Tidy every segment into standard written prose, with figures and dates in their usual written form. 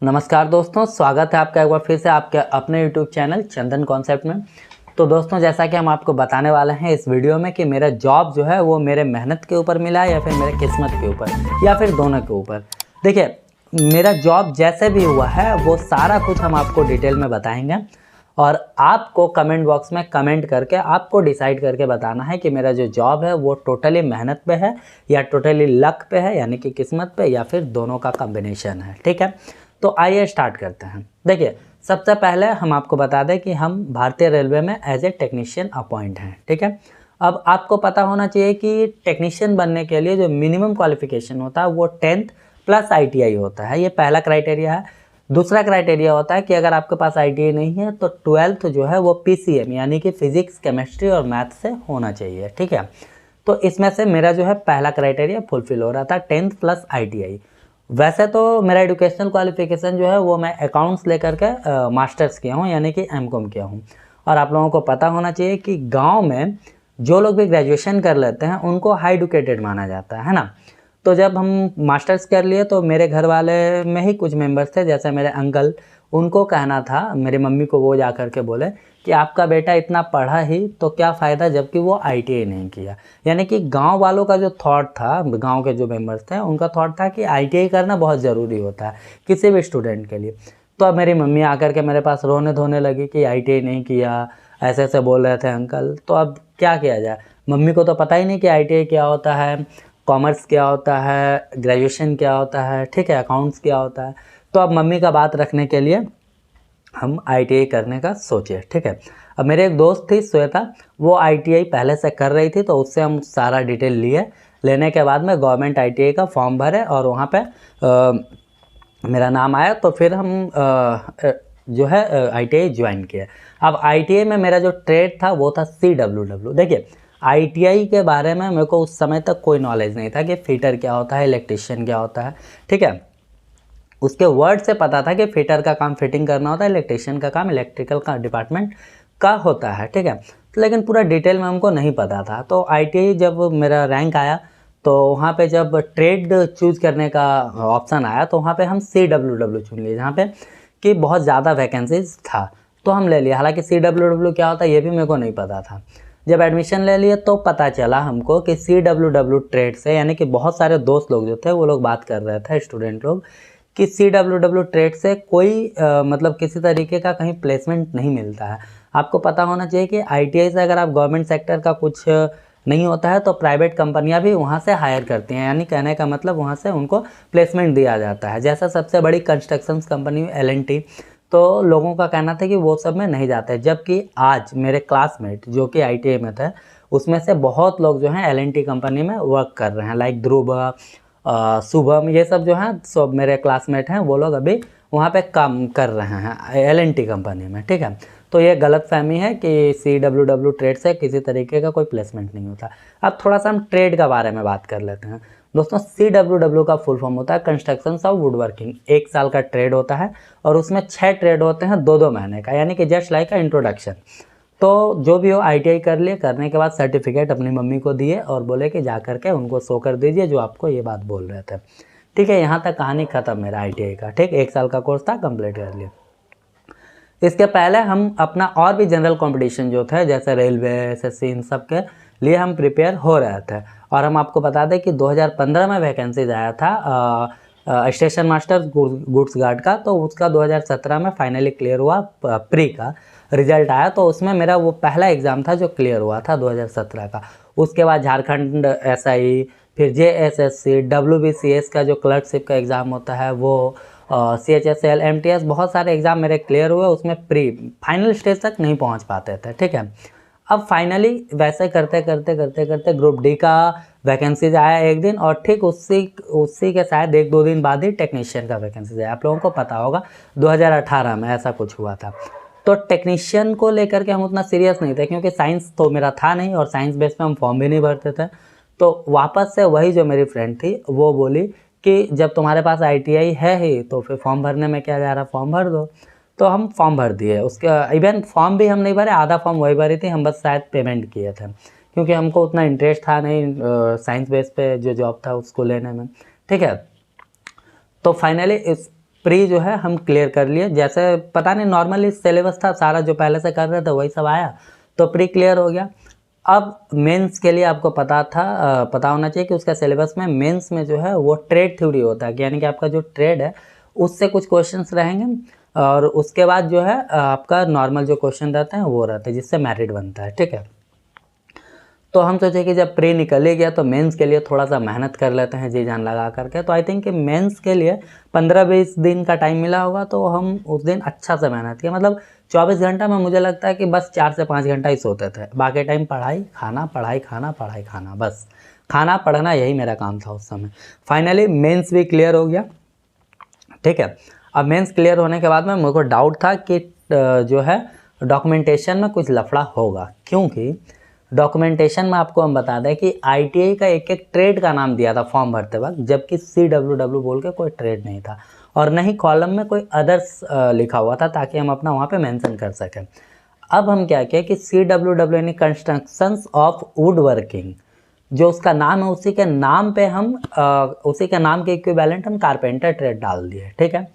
नमस्कार दोस्तों, स्वागत है आपका एक बार फिर से आपके अपने यूट्यूब चैनल चंदन कॉन्सेप्ट में। तो दोस्तों, जैसा कि हम आपको बताने वाले हैं इस वीडियो में कि मेरा जॉब जो है वो मेरे मेहनत के ऊपर मिला है या फिर मेरे किस्मत के ऊपर या फिर दोनों के ऊपर। देखिए, मेरा जॉब जैसे भी हुआ है वो सारा कुछ हम आपको डिटेल में बताएंगे और आपको कमेंट बॉक्स में कमेंट करके आपको डिसाइड करके बताना है कि मेरा जो जॉब है वो टोटली मेहनत पे है या टोटली लक पे है, यानी कि किस्मत पे, या फिर दोनों का कॉम्बिनेशन है। ठीक है, तो आइए स्टार्ट करते हैं। देखिए, सबसे पहले हम आपको बता दें कि हम भारतीय रेलवे में एज ए टेक्नीशियन अपॉइंट हैं। ठीक है, अब आपको पता होना चाहिए कि टेक्नीशियन बनने के लिए जो मिनिमम क्वालिफिकेशन होता है वो 10th प्लस ITI होता है। ये पहला क्राइटेरिया है। दूसरा क्राइटेरिया होता है कि अगर आपके पास ITI नहीं है तो 12th जो है वो PCM यानी कि फिजिक्स, केमिस्ट्री और मैथ से होना चाहिए। ठीक है, तो इसमें से मेरा जो है पहला क्राइटेरिया फुलफिल हो रहा था, 10th प्लस ITI। वैसे तो मेरा एजुकेशनल क्वालिफिकेशन जो है वो मैं अकाउंट्स लेकर के मास्टर्स किया हूँ, यानी कि MCOM किया हूँ। और आप लोगों को पता होना चाहिए कि गांव में जो लोग भी ग्रेजुएशन कर लेते हैं उनको हाई एडुकेटेड माना जाता है ना। तो जब हम मास्टर्स कर लिए तो मेरे घर वाले में ही कुछ मेंबर्स थे, जैसे मेरे अंकल, उनको कहना था मेरी मम्मी को, वो जा कर के बोले कि आपका बेटा इतना पढ़ा ही तो क्या फ़ायदा, जबकि वो ITI नहीं किया। यानी कि गांव वालों का जो थॉट था, गांव के जो मेंबर्स थे उनका थॉट था कि ITI करना बहुत ज़रूरी होता है किसी भी स्टूडेंट के लिए। तो अब मेरी मम्मी आकर के मेरे पास रोने धोने लगी कि ITI नहीं किया, ऐसे ऐसे बोल रहे थे अंकल। तो अब क्या किया जाए, मम्मी को तो पता ही नहीं कि ITI क्या होता है, कॉमर्स क्या होता है, ग्रेजुएशन क्या होता है, ठीक है, अकाउंट्स क्या होता है। तो अब मम्मी का बात रखने के लिए हम ITI करने का सोचे। ठीक है, अब मेरे एक दोस्त थी श्वेता, वो ITI पहले से कर रही थी, तो उससे हम सारा डिटेल लिए। लेने के बाद में गवर्नमेंट ITI का फॉर्म भरे और वहाँ पे मेरा नाम आया, तो फिर हम जो है ITI ज्वाइन किया। अब ITI में मेरा जो ट्रेड था वो था CWW। देखिए, ITI के बारे में मेरे को उस समय तक कोई नॉलेज नहीं था कि फिटर क्या होता है, इलेक्ट्रिशियन क्या होता है। ठीक है, उसके वर्ड से पता था कि फिटर का काम फिटिंग करना होता है, इलेक्ट्रिशियन का काम इलेक्ट्रिकल का डिपार्टमेंट का होता है। ठीक है, तो लेकिन पूरा डिटेल में हमको नहीं पता था। तो ITI जब मेरा रैंक आया तो वहाँ पे जब ट्रेड चूज़ करने का ऑप्शन आया तो वहाँ पे हम CWW चुन लिए, जहाँ पे कि बहुत ज़्यादा वैकेंसीज था, तो हम ले लिया। हालांकि CWW क्या होता है ये भी मेरे को नहीं पता था। जब एडमिशन ले लिए तो पता चला हमको कि CWW ट्रेड से, यानी कि बहुत सारे दोस्त लोग जो थे वो लोग बात कर रहे थे, स्टूडेंट लोग, कि CWW ट्रेड से कोई मतलब किसी तरीके का कहीं प्लेसमेंट नहीं मिलता है। आपको पता होना चाहिए कि ITI से अगर आप गवर्नमेंट सेक्टर का कुछ नहीं होता है तो प्राइवेट कंपनियां भी वहां से हायर करती हैं, यानी कहने का मतलब वहां से उनको प्लेसमेंट दिया जाता है। जैसा सबसे बड़ी कंस्ट्रक्शन कंपनी L&T, तो लोगों का कहना था कि वो सब में नहीं जाते, जबकि आज मेरे क्लासमेट जो कि ITI में थे उसमें से बहुत लोग जो हैं L&T कंपनी में वर्क कर रहे हैं, लाइक ध्रुव, शुभम, ये सब जो हैं सब मेरे क्लासमेट हैं, वो लोग अभी वहाँ पे काम कर रहे हैं L&T कंपनी में। ठीक है, तो ये गलत फहमी है कि CWW ट्रेड से किसी तरीके का कोई प्लेसमेंट नहीं होता। अब थोड़ा सा हम ट्रेड के बारे में बात कर लेते हैं। दोस्तों, CWW का फुल फॉर्म होता है कंस्ट्रक्शन ऑफ वुड वर्किंग। 1 साल का ट्रेड होता है और उसमें 6 ट्रेड होते हैं 2-2 महीने का, यानी कि जस्ट लाइक इंट्रोडक्शन। तो जो भी हो ITI कर लिए, करने के बाद सर्टिफिकेट अपनी मम्मी को दिए और बोले कि जा करके उनको शो कर दीजिए जो आपको ये बात बोल रहे थे। ठीक है, यहाँ तक कहानी ख़त्म मेरा ITI का। ठीक, 1 साल का कोर्स था, कंप्लीट कर लिया। इसके पहले हम अपना और भी जनरल कंपटीशन जो थे, जैसे रेलवे, SSC, इन सब के लिए हम प्रिपेयर हो रहे थे। और हम आपको बता दें कि 2015 में वैकेंसीज आया था स्टेशन मास्टर गुड्स गार्ड का, तो उसका 2017 में फाइनली क्लियर हुआ, प्री का रिजल्ट आया, तो उसमें मेरा वो पहला एग्ज़ाम था जो क्लियर हुआ था 2017 का। उसके बाद झारखंड SI, फिर JSSC, WBCS का जो क्लर्कशिप का एग्ज़ाम होता है वो, CHSL, MTS, बहुत सारे एग्ज़ाम मेरे क्लियर हुए। उसमें प्री फाइनल स्टेज तक नहीं पहुंच पाते थे। ठीक है, अब फाइनली वैसे करते करते करते करते ग्रुप डी का वैकेंसीज आया एक दिन, और ठीक उसी के शायद 1-2 दिन बाद ही टेक्नीशियन का वैकेंसीज आया। आप लोगों को पता होगा 2018 में ऐसा कुछ हुआ था। तो टेक्नीशियन को लेकर के हम उतना सीरियस नहीं थे, क्योंकि साइंस तो मेरा था नहीं और साइंस बेस पे हम फॉर्म भी नहीं भरते थे। तो वापस से वही जो मेरी फ्रेंड थी वो बोली कि जब तुम्हारे पास ITI है ही तो फिर फॉर्म भरने में क्या जा रहा, फॉर्म भर दो। तो हम फॉर्म भर दिए। उसके इवन फॉर्म भी हम नहीं भरे, आधा फॉर्म वही भरी थी, हम बस शायद पेमेंट किए थे, क्योंकि हमको उतना इंटरेस्ट था नहीं साइंस बेस पे जो जॉब था उसको लेने में। ठीक है, तो फाइनली इस प्री जो है हम क्लियर कर लिए। जैसे पता नहीं नॉर्मली सिलेबस था सारा जो पहले से कर रहे थे वही सब आया, तो प्री क्लियर हो गया। अब मेंस के लिए आपको पता होना चाहिए कि उसका सिलेबस में मेंस में जो है वो ट्रेड थ्योरी होता है, यानी कि आपका जो ट्रेड है उससे कुछ क्वेश्चंस रहेंगे, और उसके बाद जो है आपका नॉर्मल जो क्वेश्चन रहते हैं वो रहते हैं, जिससे मेरिट बनता है। ठीक है, तो हम सोचे कि जब प्री निकल ही गया तो मेंस के लिए थोड़ा सा मेहनत कर लेते हैं जी जान लगा करके। तो आई थिंक कि मेंस के लिए 15-20 दिन का टाइम मिला होगा, तो हम उस दिन अच्छा से मेहनत किया। मतलब 24 घंटा में मुझे लगता है कि बस 4 से 5 घंटा ही सोते थे, बाकी टाइम पढ़ाई खाना, पढ़ाई खाना, पढ़ाई खाना, बस खाना पढ़ना यही मेरा काम था उस समय। फाइनली मेंस भी क्लियर हो गया। ठीक है, अब मेंस क्लियर होने के बाद में मेरे को डाउट था कि जो है डॉक्यूमेंटेशन में कुछ लफड़ा होगा, क्योंकि डॉक्यूमेंटेशन में आपको हम बता दें कि आईटीआई का एक एक ट्रेड का नाम दिया था फॉर्म भरते वक्त, जबकि CWW बोल के कोई ट्रेड नहीं था, और न ही कॉलम में कोई अदर्स लिखा हुआ था, ताकि हम अपना वहाँ पे मेंशन कर सकें। अब हम क्या किया कि CWW यानी कंस्ट्रक्शंस ऑफ वुड वर्किंग, जो उसका नाम है उसी के नाम पे हम उसी के नाम के इक्विवेलेंट हम कारपेंटर ट्रेड डाल दिए। ठीक है,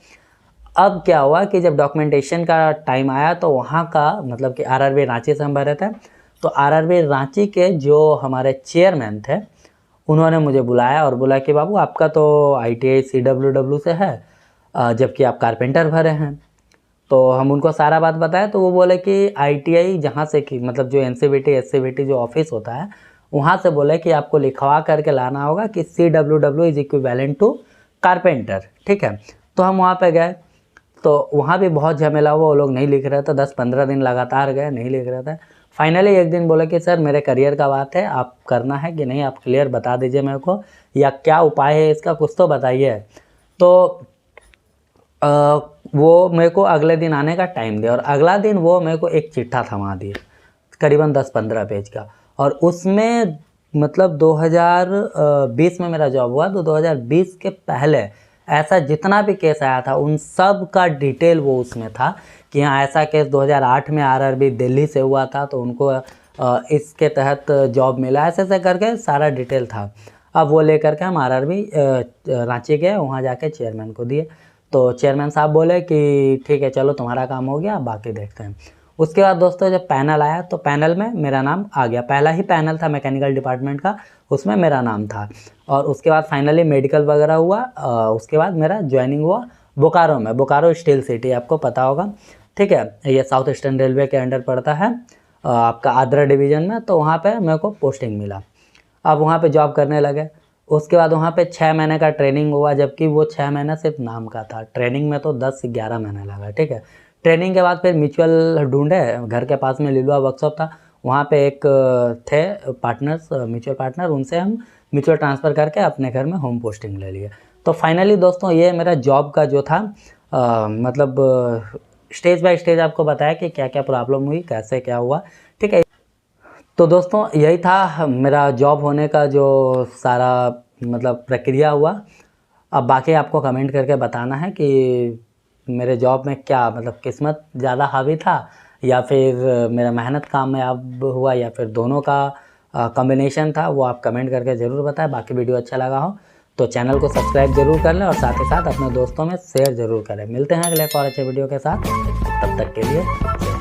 अब क्या हुआ कि जब डॉक्यूमेंटेशन का टाइम आया तो वहाँ का मतलब कि RRB रांची से हम भरे थे, तो RRB रांची के जो हमारे चेयरमैन थे उन्होंने मुझे बुलाया और बोला कि बाबू आपका तो ITI CWW से है, जबकि आप कारपेंटर भरे हैं। तो हम उनको सारा बात बताया, तो वो बोले कि ITI जहाँ से कि मतलब जो NCVT SCVT जो ऑफिस होता है वहाँ से बोले कि आपको लिखवा करके लाना होगा कि CWW is equivalent to carpenter. ठीक है, तो हम वहाँ पे गए, तो वहाँ भी बहुत झमेला हुआ, वो लोग नहीं लिख रहे थे, 10-15 दिन लगातार गए नहीं लिख रहे थे। फाइनली एक दिन बोले कि सर मेरे करियर का बात है, आप करना है कि नहीं, आप क्लियर बता दीजिए मेरे को, या क्या उपाय है इसका कुछ तो बताइए। तो वो मेरे को अगले दिन आने का टाइम दिया, और अगला दिन वो मेरे को एक चिट्ठा थमा दिए करीबन 10-15 पेज का, और उसमें मतलब 2020 में मेरा जॉब हुआ, तो 2020 के पहले ऐसा जितना भी केस आया था उन सब का डिटेल वो उसमें था, कि हाँ ऐसा केस 2008 में RRB दिल्ली से हुआ था, तो उनको इसके तहत जॉब मिला, ऐसे ऐसे करके सारा डिटेल था। अब वो लेकर के हम RRB रांची गए, वहाँ जाके चेयरमैन को दिए, तो चेयरमैन साहब बोले कि ठीक है चलो तुम्हारा काम हो गया, बाकी देखते हैं। उसके बाद दोस्तों जब पैनल आया तो पैनल में मेरा नाम आ गया, पहला ही पैनल था मैकेनिकल डिपार्टमेंट का, उसमें मेरा नाम था। और उसके बाद फाइनली मेडिकल वगैरह हुआ, उसके बाद मेरा ज्वाइनिंग हुआ बोकारो में, बोकारो स्टील सिटी आपको पता होगा। ठीक है, ये साउथ ईस्टर्न रेलवे के अंडर पड़ता है, आपका आद्रा डिवीज़न में, तो वहाँ पे मेरे को पोस्टिंग मिला। अब वहाँ पे जॉब करने लगे। उसके बाद वहाँ पे 6 महीने का ट्रेनिंग हुआ, जबकि वो 6 महीना सिर्फ नाम का था, ट्रेनिंग में तो 10 से 11 महीने लगा। ठीक है, ट्रेनिंग के बाद फिर म्यूचुअल ढूंढे, घर के पास में लिलुआ वर्कशॉप था, वहाँ पे एक थे पार्टनर्स, म्यूचुअल पार्टनर, उनसे हम म्यूचुअल ट्रांसफ़र करके अपने घर में होम पोस्टिंग ले लिए। तो फाइनली दोस्तों ये मेरा जॉब का जो था मतलब स्टेज बाय स्टेज आपको बताया कि क्या क्या प्रॉब्लम हुई, कैसे क्या हुआ। ठीक है, तो दोस्तों यही था मेरा जॉब होने का जो सारा मतलब प्रक्रिया हुआ। अब बाकी आपको कमेंट करके बताना है कि मेरे जॉब में क्या मतलब किस्मत ज़्यादा हावी था, या फिर मेरा मेहनत कामयाब हुआ, या फिर दोनों का कॉम्बिनेशन था, वो आप कमेंट करके ज़रूर बताएं। बाकी वीडियो अच्छा लगा हो तो चैनल को सब्सक्राइब जरूर कर लें, और साथ ही साथ अपने दोस्तों में शेयर ज़रूर करें। मिलते हैं अगले एक और अच्छे वीडियो के साथ, तब तक के लिए।